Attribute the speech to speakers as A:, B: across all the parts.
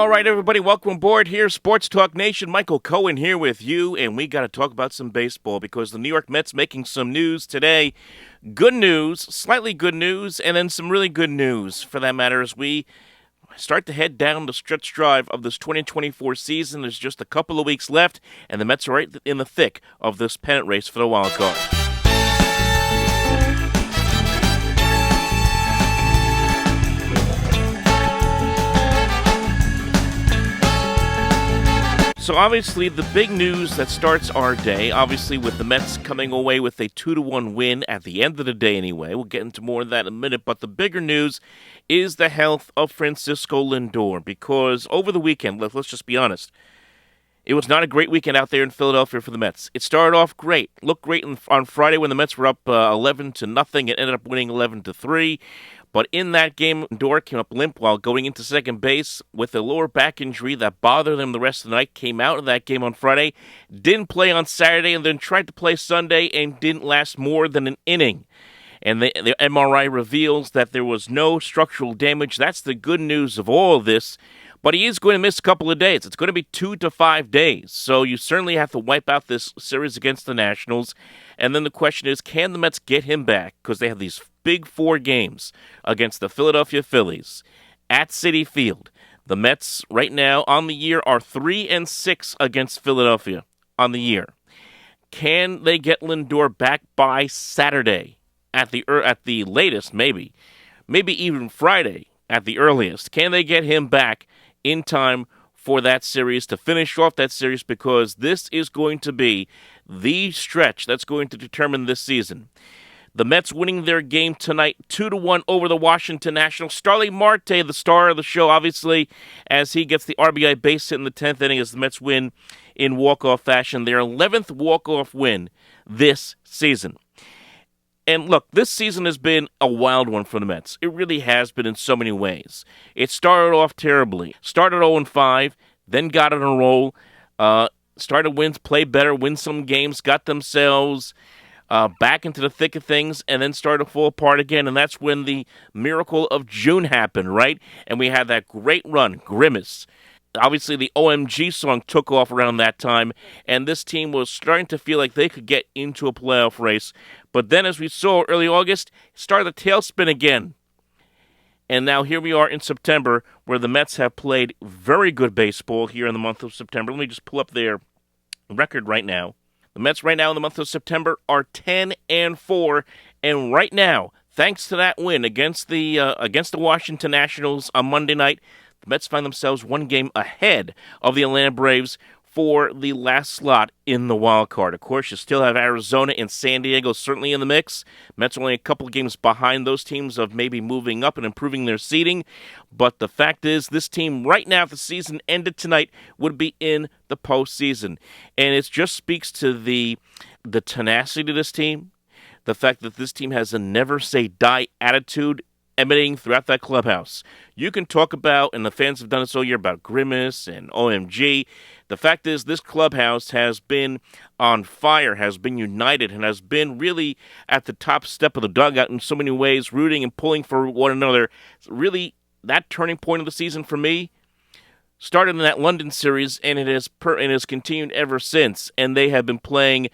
A: All right, everybody, welcome aboard here, Sports Talk Nation. Michael Cohen here with you, and we got to talk about some baseball because the New York Mets making some news today. Good news, slightly good news, and then some really good news, for that matter, as we start to head down the stretch drive of this 2024 season. There's just a couple of weeks left, and the Mets are right in the thick of this pennant race for the wild card. So obviously the big news that starts our day, obviously with the Mets coming away with a 2-1 win at the end of the day anyway. We'll get into more of that in a minute, but the bigger news is the health of Francisco Lindor, because over the weekend, let's just be honest, it was not a great weekend out there in Philadelphia for the Mets. It started off great, looked great on Friday when the Mets were up 11-0. It ended up winning 11-3. But in that game, Lindor came up limp while going into second base with a lower back injury that bothered him the rest of the night. Came out of that game on Friday, didn't play on Saturday, and then tried to play Sunday and didn't last more than an inning. And the MRI reveals that there was no structural damage. That's the good news of all of this. But he is going to miss a couple of days. It's going to be 2 to 5 days. So you certainly have to wipe out this series against the Nationals. And then the question is, can the Mets get him back? Because they have these big 4 games against the Philadelphia Phillies at Citi Field. The Mets right now on the year are 3-6 against Philadelphia on the year. Can they get Lindor back by Saturday at the latest, maybe even Friday at the earliest? Can they get him back in time for that series, to finish off that series, because this is going to be the stretch that's going to determine this season. The Mets winning their game tonight 2-1 over the Washington Nationals. Starling Marte, the star of the show, obviously, as he gets the RBI base hit in the 10th inning as the Mets win in walk-off fashion. Their 11th walk-off win this season. And look, this season has been a wild one for the Mets. It really has been in so many ways. It started off terribly. Started 0-5, then got on a roll, started wins, played better, win some games, got themselves back into the thick of things, and then started to fall apart again. And that's when the miracle of June happened, right? And we had that great run, Grimace. Obviously, the OMG song took off around that time, and this team was starting to feel like they could get into a playoff race. But then, as we saw early August, started the tailspin again. And now here we are in September, where the Mets have played very good baseball here in the month of September. Let me just pull up their record right now. The Mets right now in the month of September are 10-4, and right now, thanks to that win against the Washington Nationals on Monday night, the Mets find themselves one game ahead of the Atlanta Braves for the last slot in the wild card. Of course, you still have Arizona and San Diego certainly in the mix. Mets are only a couple of games behind those teams of maybe moving up and improving their seeding. But the fact is, this team right now, if the season ended tonight, would be in the postseason. And it just speaks to the tenacity of this team, the fact that this team has a never-say-die attitude emanating throughout that clubhouse. You can talk about, and the fans have done this all year, about Grimace and OMG. The fact is, this clubhouse has been on fire, has been united, and has been really at the top step of the dugout in so many ways, rooting and pulling for one another. Really, that turning point of the season for me started in that London series, and it has continued ever since. And they have been playing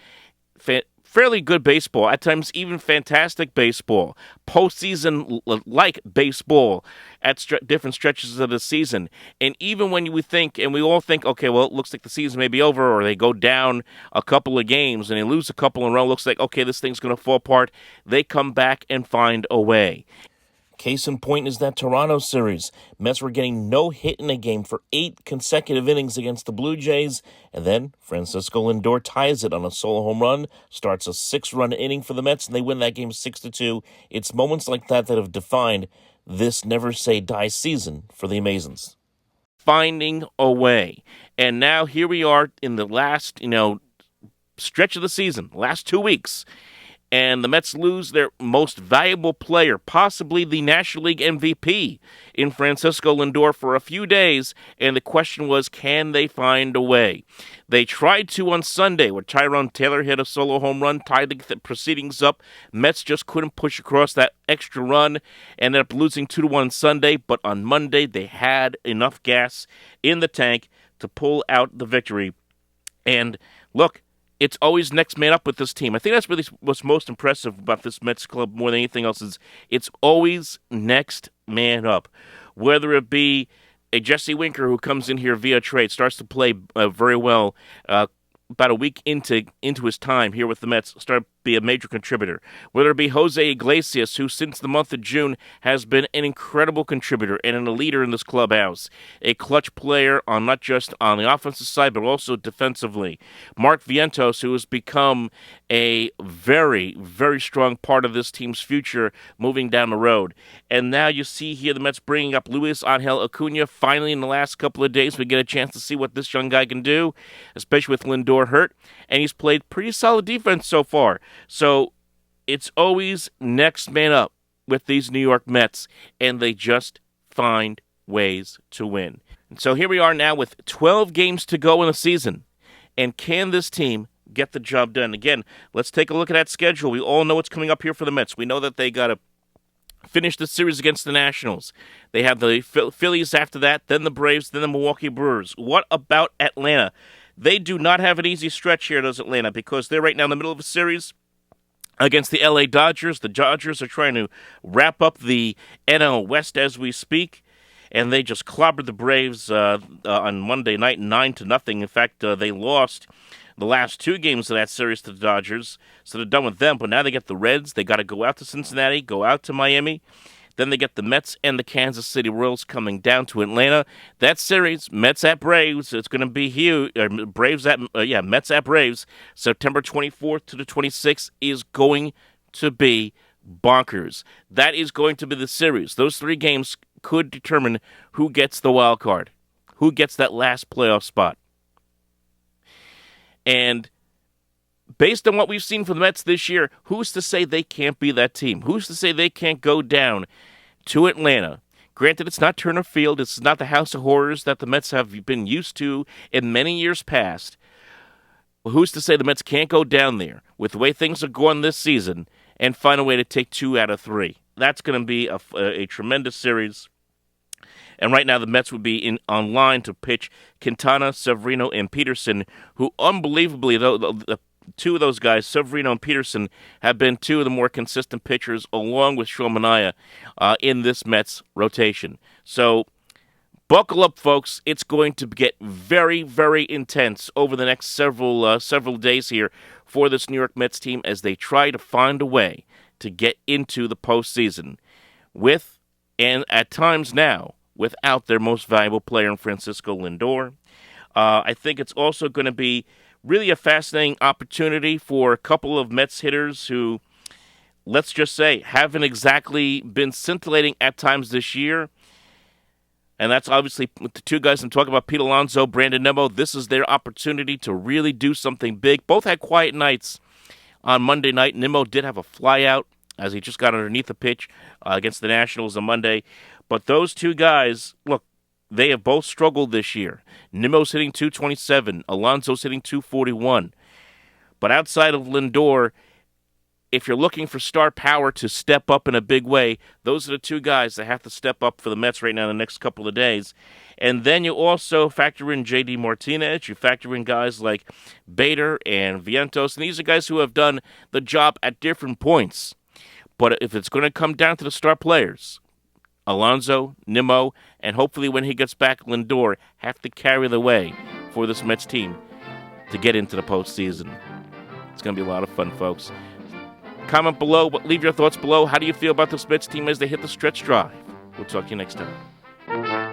A: fairly good baseball, at times even fantastic baseball, postseason-like baseball at different stretches of the season. And even when we all think, okay, well, it looks like the season may be over, or they go down a couple of games and they lose a couple in a row, looks like, okay, this thing's going to fall apart, they come back and find a way. Case in point is that Toronto series. Mets were getting no hit in a game for 8 consecutive innings against the Blue Jays, and then Francisco Lindor ties it on a solo home run, starts a 6-run inning for the Mets, and they win that game 6-2. It's moments like that that have defined this never-say-die season for the Amazons. Finding a way. And now here we are in the last, stretch of the season, last 2 weeks. and the Mets lose their most valuable player, possibly the National League MVP, in Francisco Lindor for a few days, and the question was, can they find a way? They tried to on Sunday, where Tyrone Taylor hit a solo home run, tied the proceedings up. Mets just couldn't push across that extra run, ended up losing 2-1 Sunday, but on Monday they had enough gas in the tank to pull out the victory. And look, it's always next man up with this team. I think that's really what's most impressive about this Mets club more than anything else is it's always next man up. Whether it be a Jesse Winker who comes in here via trade, starts to play very well about a week into his time here with the Mets, started to be a major contributor. Whether it be Jose Iglesias, who since the month of June has been an incredible contributor and a leader in this clubhouse, a clutch player on not just on the offensive side but also defensively. Mark Vientos, who has become a very, very strong part of this team's future moving down the road. And now you see here the Mets bringing up Luis Angel Acuna. Finally, in the last couple of days, we get a chance to see what this young guy can do, especially with Lindor hurt. And he's played pretty solid defense so far. So it's always next man up with these New York Mets, and they just find ways to win. And so here we are now with 12 games to go in the season. And can this team get the job done? Again, let's take a look at that schedule. We all know what's coming up here for the Mets. We know that they got to finish the series against the Nationals. They have the Phillies after that, then the Braves, then the Milwaukee Brewers. What about Atlanta? They do not have an easy stretch here, does Atlanta, because they're right now in the middle of a series against the LA Dodgers. The Dodgers are trying to wrap up the NL West as we speak, and they just clobbered the Braves on Monday night 9-0. In fact, they lost the last two games of that series to the Dodgers, so they're done with them. But now they get the Reds. They got to go out to Cincinnati, go out to Miami. Then they get the Mets and the Kansas City Royals coming down to Atlanta. That series, Mets at Braves, it's going to be huge. Mets at Braves, September 24th to the 26th is going to be bonkers. That is going to be the series. Those three games could determine who gets the wild card, who gets that last playoff spot. And based on what we've seen from the Mets this year, who's to say they can't be that team? Who's to say they can't go down to Atlanta? Granted, it's not Turner Field. It's not the House of Horrors that the Mets have been used to in many years past. Well, who's to say the Mets can't go down there with the way things are going this season and find a way to take 2 out of 3? That's going to be a tremendous series. And right now, the Mets would be on line to pitch Quintana, Severino, and Peterson, who unbelievably, the two of those guys, Severino and Peterson, have been two of the more consistent pitchers, along with Shomania, in this Mets rotation. So buckle up, folks. It's going to get very, very intense over the next several days here for this New York Mets team as they try to find a way to get into the postseason with, and at times now, without their most valuable player in Francisco Lindor. I think it's also going to be really a fascinating opportunity for a couple of Mets hitters who, let's just say, haven't exactly been scintillating at times this year. And that's obviously with the two guys I'm talking about, Pete Alonso, Brandon Nimmo. This is their opportunity to really do something big. Both had quiet nights on Monday night. Nimmo did have a flyout as he just got underneath the pitch against the Nationals on Monday. But those two guys, look, they have both struggled this year. Nimmo's hitting .227, Alonso's hitting .241. But outside of Lindor, if you're looking for star power to step up in a big way, those are the two guys that have to step up for the Mets right now in the next couple of days. And then you also factor in J.D. Martinez. You factor in guys like Bader and Vientos. And these are guys who have done the job at different points. But if it's going to come down to the star players, Alonso, Nimmo, and hopefully when he gets back, Lindor, have to carry the way for this Mets team to get into the postseason. It's going to be a lot of fun, folks. Comment below, leave your thoughts below. How do you feel about this Mets team as they hit the stretch drive? We'll talk to you next time.